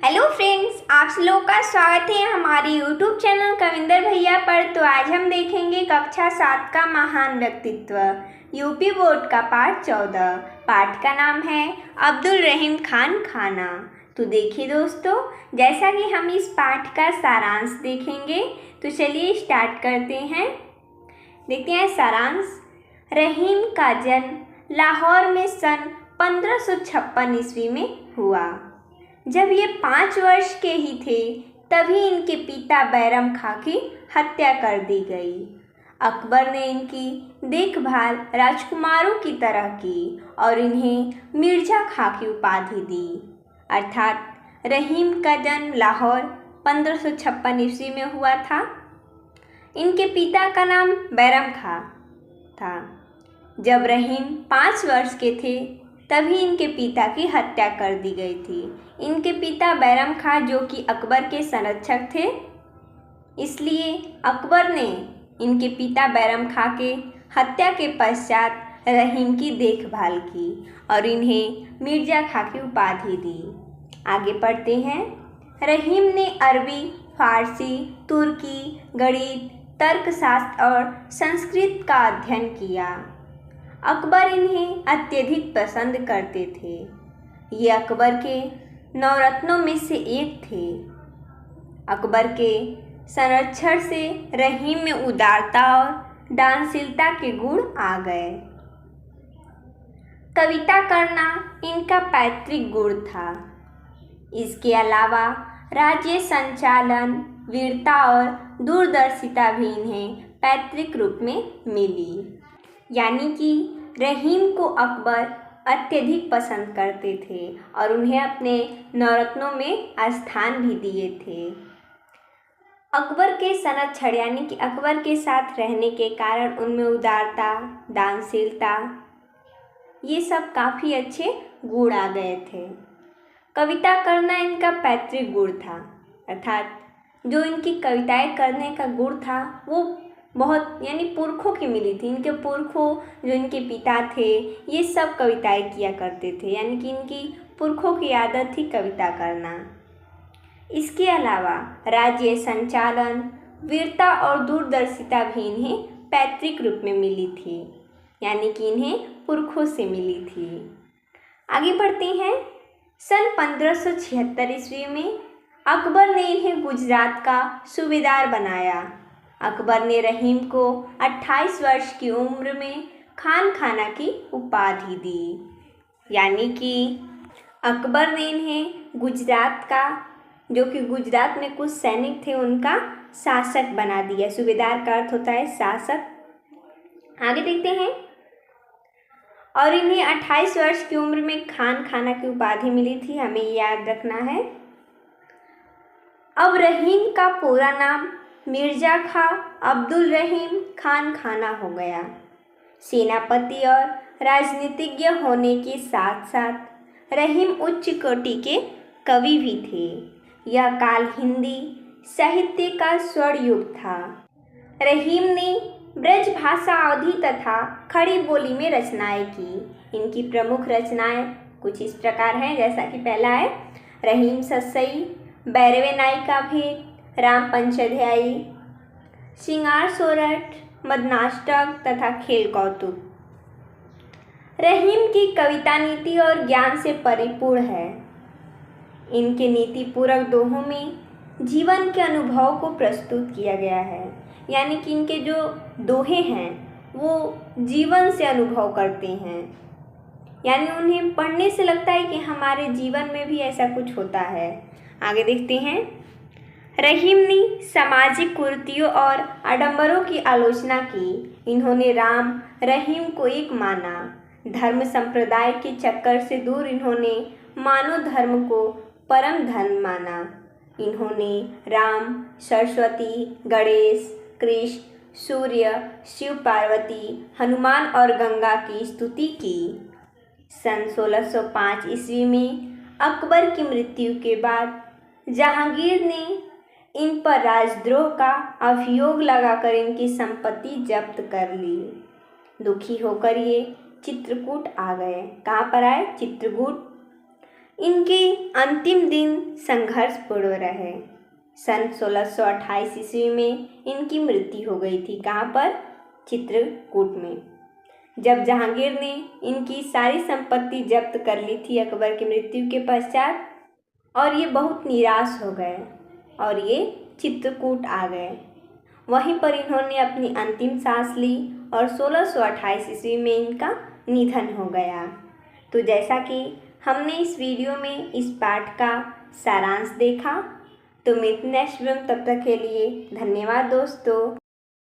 Hello friends, आप सब लोगों का स्वागत है हमारे यूट्यूब चैनल कविंदर भैया पर। तो आज हम देखेंगे कक्षा 7 का महान व्यक्तित्व यूपी बोर्ड का पाठ 14। पाठ का नाम है अब्दुल रहीम खान खाना। तो देखिए दोस्तों, जैसा कि हम इस पाठ का सारांश देखेंगे, तो चलिए स्टार्ट करते हैं। देखते हैं सारांश। रहीम का जन्म लाहौर में सन 1556 ईस्वी में हुआ। जब ये 5 वर्ष के ही थे तभी इनके पिता बैरम खां की हत्या कर दी गई। अकबर ने इनकी देखभाल राजकुमारों की तरह की और इन्हें मिर्जा खां की उपाधि दी। अर्थात रहीम का जन्म लाहौर 1556 ईस्वी में हुआ था। इनके पिता का नाम बैरम खां था। जब रहीम 5 वर्ष के थे तभी इनके पिता की हत्या कर दी गई थी। इनके पिता बैरम खां जो कि अकबर के संरक्षक थे, इसलिए अकबर ने इनके पिता बैरम खां के हत्या के पश्चात रहीम की देखभाल की और इन्हें मिर्जा खां की उपाधि दी। आगे पढ़ते हैं। रहीम ने अरबी, फारसी, तुर्की, गणित, तर्कशास्त्र और संस्कृत का अध्ययन किया। अकबर इन्हें अत्यधिक पसंद करते थे। ये अकबर के नवरत्नों में से एक थे। अकबर के संरक्षण से रहीम में उदारता और दानशीलता के गुण आ गए। कविता करना इनका पैतृक गुण था। इसके अलावा राज्य संचालन, वीरता और दूरदर्शिता भी इन्हें पैतृक रूप में मिली। यानी कि रहीम को अकबर अत्यधिक पसंद करते थे और उन्हें अपने नवरत्नों में स्थान भी दिए थे। अकबर के संरक्षण यानी कि अकबर के साथ रहने के कारण उनमें उदारता, दानशीलता, ये सब काफ़ी अच्छे गुण आ गए थे। कविता करना इनका पैतृक गुण था। अर्थात जो इनकी कविताएं करने का गुण था वो बहुत यानी पुरखों की मिली थी। इनके पुरखों जो इनके पिता थे ये सब कविताएं किया करते थे, यानी कि इनकी पुरखों की आदत थी कविता करना। इसके अलावा राज्य संचालन, वीरता और दूरदर्शिता भी इन्हें पैतृक रूप में मिली थी, यानी कि इन्हें पुरखों से मिली थी। आगे बढ़ते हैं। सन 1576 ईस्वी में अकबर ने इन्हें गुजरात का सूबेदार बनाया। अकबर ने रहीम को 28 वर्ष की उम्र में खान खाना की उपाधि दी, यानी कि अकबर ने इन्हें गुजरात का, जो कि गुजरात में कुछ सैनिक थे, उनका शासक बना दिया। सूबेदार का अर्थ होता है शासक। आगे देखते हैं। और इन्हें 28 वर्ष की उम्र में खान खाना की उपाधि मिली थी, हमें याद रखना है। अब रहीम का पूरा नाम मिर्जा खां अब्दुल रहीम खान खाना हो गया। सेनापति और राजनीतिज्ञ होने के साथ साथ रहीम उच्च कोटि के कवि भी थे। यह काल हिंदी साहित्य का स्वर्ण युग था। रहीम ने ब्रज भाषा, अवधी तथा खड़ी बोली में रचनाएं की। इनकी प्रमुख रचनाएं कुछ इस प्रकार हैं, जैसा कि पहला है रहीम सस्सई, बैरवे नाई का भेद, राम पंचाध्यायी, श्रृंगार सोरठ, मदनाष्टक तथा खेल कौतुक। रहीम की कविता नीति और ज्ञान से परिपूर्ण है। इनके नीति पूरक दोहों में जीवन के अनुभव को प्रस्तुत किया गया है, यानी कि इनके जो दोहे हैं वो जीवन से अनुभव करते हैं, यानी उन्हें पढ़ने से लगता है कि हमारे जीवन में भी ऐसा कुछ होता है। आगे देखते हैं। रहीम ने सामाजिक कुरीतियों और आडंबरों की आलोचना की। इन्होंने राम रहीम को एक माना। धर्म संप्रदाय के चक्कर से दूर इन्होंने मानव धर्म को परम धर्म माना। इन्होंने राम, सरस्वती, गणेश, कृष्ण, सूर्य, शिव पार्वती, हनुमान और गंगा की स्तुति की। सन 1605 ईस्वी में अकबर की मृत्यु के बाद जहांगीर ने इन पर राजद्रोह का अभियोग लगाकर इनकी संपत्ति जब्त कर ली। दुखी होकर ये चित्रकूट आ गए। कहाँ पर आए? चित्रकूट। इनके अंतिम दिन संघर्षपूर्ण रहे। सन 1628 ईस्वी में इनकी मृत्यु हो गई थी। कहाँ पर? चित्रकूट में। जब जहांगीर ने इनकी सारी संपत्ति जब्त कर ली थी अकबर की मृत्यु के पश्चात, और ये बहुत निराश हो गए और ये चित्रकूट आ गए। वहीं पर इन्होंने अपनी अंतिम सांस ली और 1628 ईस्वी में इनका निधन हो गया। तो जैसा कि हमने इस वीडियो में इस पाठ का सारांश देखा, तो मिलते नेक्स्ट वीडियो में, तब तक के लिए धन्यवाद दोस्तों।